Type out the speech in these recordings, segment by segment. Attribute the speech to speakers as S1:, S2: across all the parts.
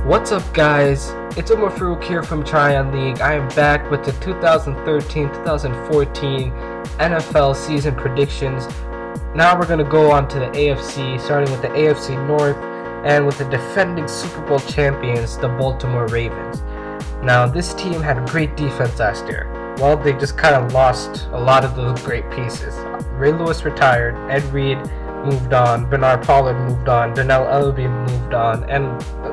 S1: What's up, guys? It's Omar Farouk here from TryonLeague. I am back with the 2013-2014 NFL season predictions. Now we're going to go on to the AFC, starting with the AFC North and with the defending Super Bowl champions, the Baltimore Ravens. Now, this team had a great defense last year. Well, they just kind of lost a lot of those great pieces. Ray Lewis retired, Ed Reed moved on, Bernard Pollard moved on, Donnell Elby moved on, and a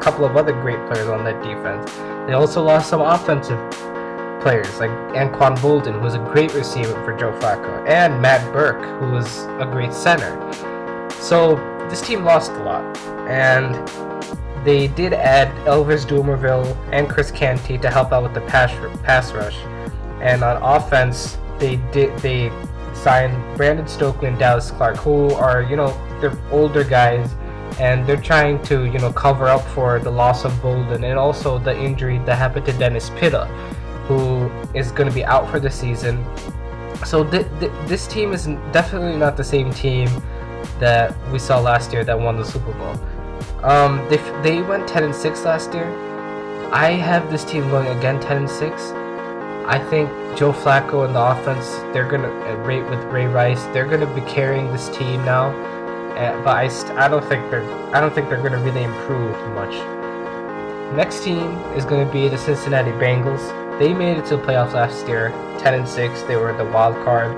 S1: couple of other great players on that defense. They also lost some offensive players like Anquan Boldin, who was a great receiver for Joe Flacco, and Matt Burke, who was a great center. So this team lost a lot, and they did add Elvis Dumerville and Chris Canty to help out with the pass rush. And on offense, they signed Brandon Stokely and Dallas Clark, who are, they're older guys, and they're trying to, cover up for the loss of Bolden and also the injury that happened to Dennis Pitta, who is going to be out for the season. So this team is definitely not the same team that we saw last year that won the Super Bowl. They went 10-6 last year. I have this team going again 10-6. I think Joe Flacco and the offense, they're gonna rate with Ray Rice. They're gonna be carrying this team now, but I don't think they're gonna really improve much. Next team is gonna be the Cincinnati Bengals. They made it to the playoffs last year, 10-6. They were the wild card.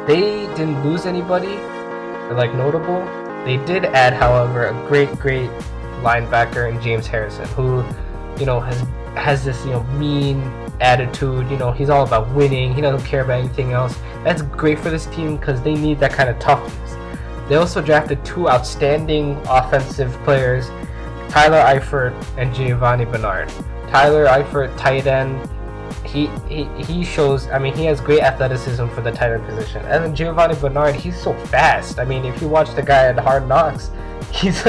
S1: They didn't lose anybody like notable. They did add, however, a great linebacker in James Harrison, who, has this, mean attitude. He's all about winning. He doesn't care about anything else. That's great for this team because they need that kind of toughness. They also drafted two outstanding offensive players, Tyler Eifert and Giovanni Bernard. Tyler Eifert, tight end. He shows, he has great athleticism for the tight end position. And then Giovanni Bernard, he's so fast. If you watch the guy at Hard Knocks, he's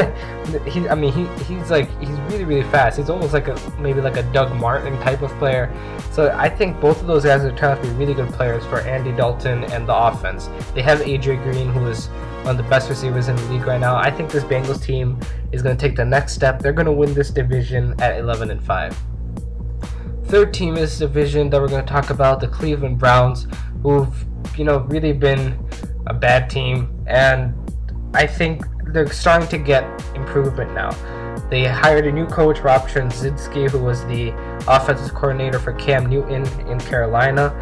S1: really fast. He's almost maybe like a Doug Martin type of player. So I think both of those guys are turned out to be really good players for Andy Dalton and the offense. They have AJ Green, who is one of the best receivers in the league right now. I think this Bengals team is going to take the next step. They're going to win this division at 11-5. Third team in this division that we're going to talk about, the Cleveland Browns, who've really been a bad team, and I think they're starting to get improvement now. They hired a new coach, Rob Trzynski, who was the offensive coordinator for Cam Newton in Carolina.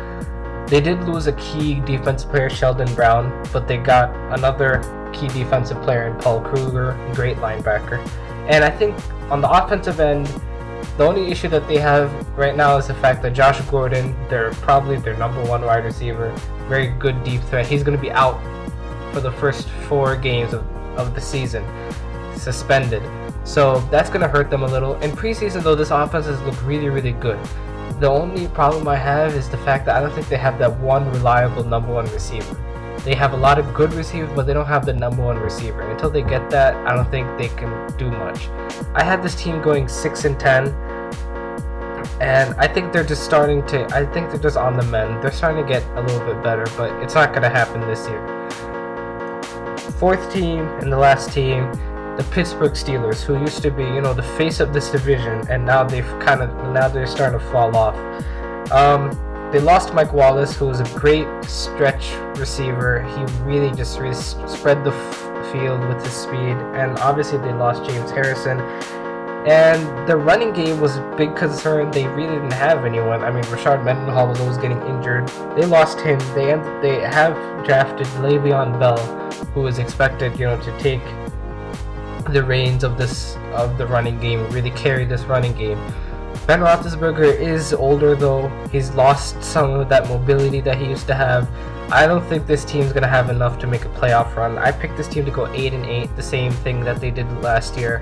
S1: They did lose a key defensive player, Sheldon Brown, but they got another key defensive player in Paul Kruger, a great linebacker. And I think on the offensive end, the only issue that they have right now is the fact that Josh Gordon, they're probably their number one wide receiver, very good deep threat. He's going to be out for the first 4 games of the season, suspended. So that's going to hurt them a little. In preseason, though, this offense has looked really good. The only problem I have is the fact that I don't think they have that one reliable number one receiver. They have a lot of good receivers, but they don't have the number one receiver. Until they get that, I don't think they can do much. I had this team going 6-10, and I think they're just on the mend. They're starting to get a little bit better, but it's not going to happen this year. Fourth team and the last team, the Pittsburgh Steelers, who used to be, the face of this division, and now they're starting to fall off. They lost Mike Wallace, who was a great stretch receiver. He really spread the field with his speed, and obviously they lost James Harrison. And the running game was a big concern. They really didn't have anyone. Rashard Mendenhall was always getting injured. They lost him. They have drafted Le'Veon Bell, who is expected, to take the reins of the running game, really carry this running game. Ben Roethlisberger is older, though. He's lost some of that mobility that he used to have. I don't think this team's going to have enough to make a playoff run. I picked this team to go 8-8, the same thing that they did last year.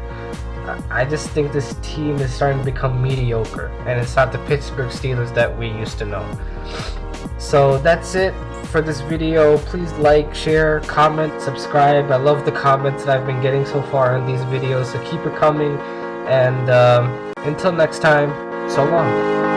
S1: I just think this team is starting to become mediocre, and it's not the Pittsburgh Steelers that we used to know. So that's it for this video. Please like, share, comment, subscribe. I love the comments that I've been getting so far on these videos, so keep it coming. And until next time, so long.